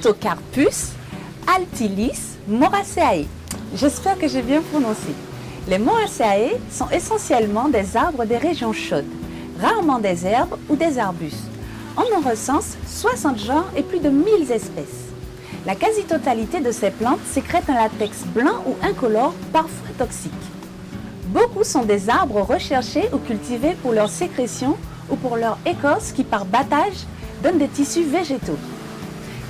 Artocarpus altilis moraceae. J'espère que j'ai bien prononcé. Les moraceae sont essentiellement des arbres des régions chaudes, rarement des herbes ou des arbustes. On en recense 60 genres et plus de 1000 espèces. La quasi-totalité de ces plantes sécrètent un latex blanc ou incolore, parfois toxique. Beaucoup sont des arbres recherchés ou cultivés pour leur sécrétion ou pour leur écorce qui, par battage, donne des tissus végétaux.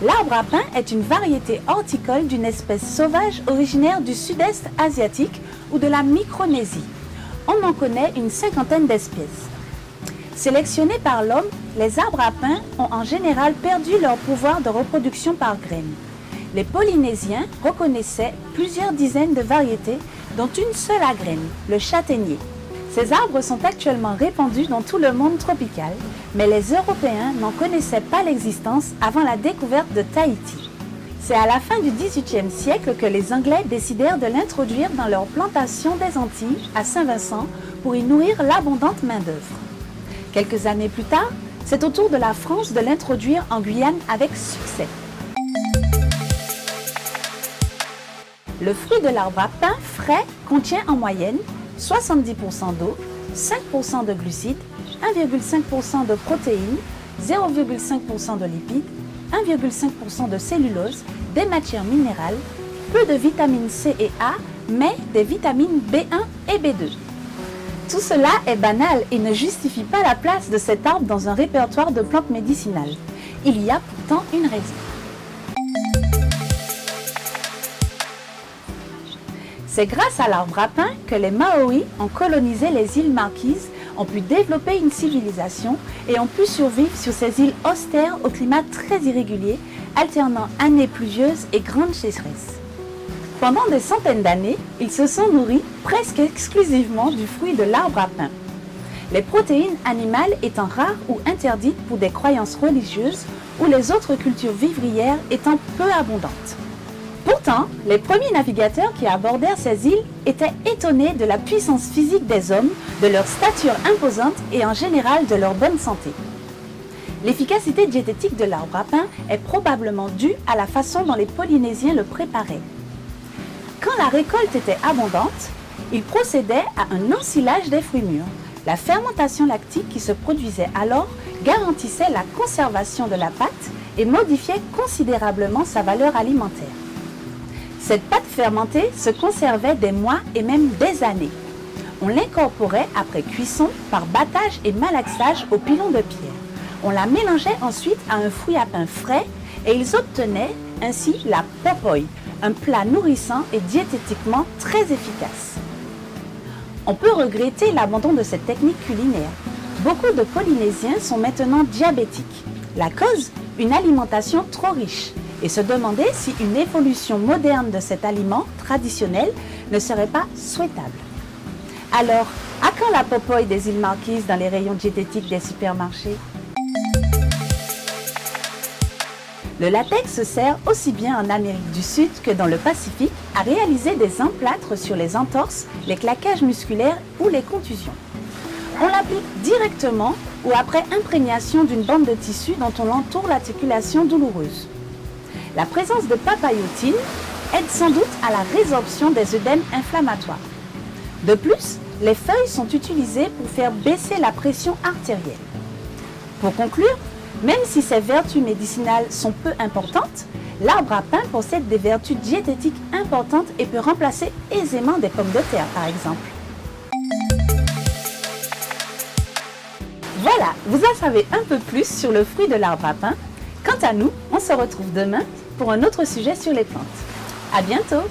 L'arbre à pain est une variété horticole d'une espèce sauvage originaire du sud-est asiatique ou de la Micronésie. On en connaît une cinquantaine d'espèces. Sélectionnés par l'homme, les arbres à pain ont en général perdu leur pouvoir de reproduction par graines. Les Polynésiens reconnaissaient plusieurs dizaines de variétés, dont une seule à graines, le châtaignier. Ces arbres sont actuellement répandus dans tout le monde tropical, mais les Européens n'en connaissaient pas l'existence avant la découverte de Tahiti. C'est à la fin du XVIIIe siècle que les Anglais décidèrent de l'introduire dans leur plantation des Antilles, à Saint-Vincent, pour y nourrir l'abondante main-d'œuvre. Quelques années plus tard, c'est au tour de la France de l'introduire en Guyane avec succès. Le fruit de l'arbre à pain frais contient en moyenne 70% d'eau, 5% de glucides, 1,5% de protéines, 0,5% de lipides, 1,5% de cellulose, des matières minérales, peu de vitamines C et A, mais des vitamines B1 et B2. Tout cela est banal et ne justifie pas la place de cet arbre dans un répertoire de plantes médicinales. Il y a pourtant une raison. C'est grâce à l'arbre à pain que les Maoris ont colonisé les îles Marquises, ont pu développer une civilisation et ont pu survivre sur ces îles austères au climat très irrégulier, alternant années pluvieuses et grandes sécheresses. Pendant des centaines d'années, ils se sont nourris presque exclusivement du fruit de l'arbre à pain. Les protéines animales étant rares ou interdites pour des croyances religieuses ou les autres cultures vivrières étant peu abondantes. Pourtant, les premiers navigateurs qui abordèrent ces îles étaient étonnés de la puissance physique des hommes, de leur stature imposante et en général de leur bonne santé. L'efficacité diététique de l'arbre à pain est probablement due à la façon dont les Polynésiens le préparaient. Quand la récolte était abondante, ils procédaient à un ensilage des fruits mûrs. La fermentation lactique qui se produisait alors garantissait la conservation de la pâte et modifiait considérablement sa valeur alimentaire. Cette pâte fermentée se conservait des mois et même des années. On l'incorporait après cuisson par battage et malaxage au pilon de pierre. On la mélangeait ensuite à un fruit à pain frais et ils obtenaient ainsi la popoy, un plat nourrissant et diététiquement très efficace. On peut regretter l'abandon de cette technique culinaire. Beaucoup de Polynésiens sont maintenant diabétiques. La cause, une alimentation trop riche. Et se demander si une évolution moderne de cet aliment traditionnel ne serait pas souhaitable. Alors, à quand la popoy des îles Marquises dans les rayons diététiques des supermarchés? Le latex sert aussi bien en Amérique du Sud que dans le Pacifique à réaliser des emplâtres sur les entorses, les claquages musculaires ou les contusions. On l'applique directement ou après imprégnation d'une bande de tissu dont on entoure l'articulation douloureuse. La présence de papayotine aide sans doute à la résorption des œdèmes inflammatoires. De plus, les feuilles sont utilisées pour faire baisser la pression artérielle. Pour conclure, même si ses vertus médicinales sont peu importantes, l'arbre à pain possède des vertus diététiques importantes et peut remplacer aisément des pommes de terre, par exemple. Voilà, vous en savez un peu plus sur le fruit de l'arbre à pain. Quant à nous, on se retrouve demain pour un autre sujet sur les plantes. À bientôt!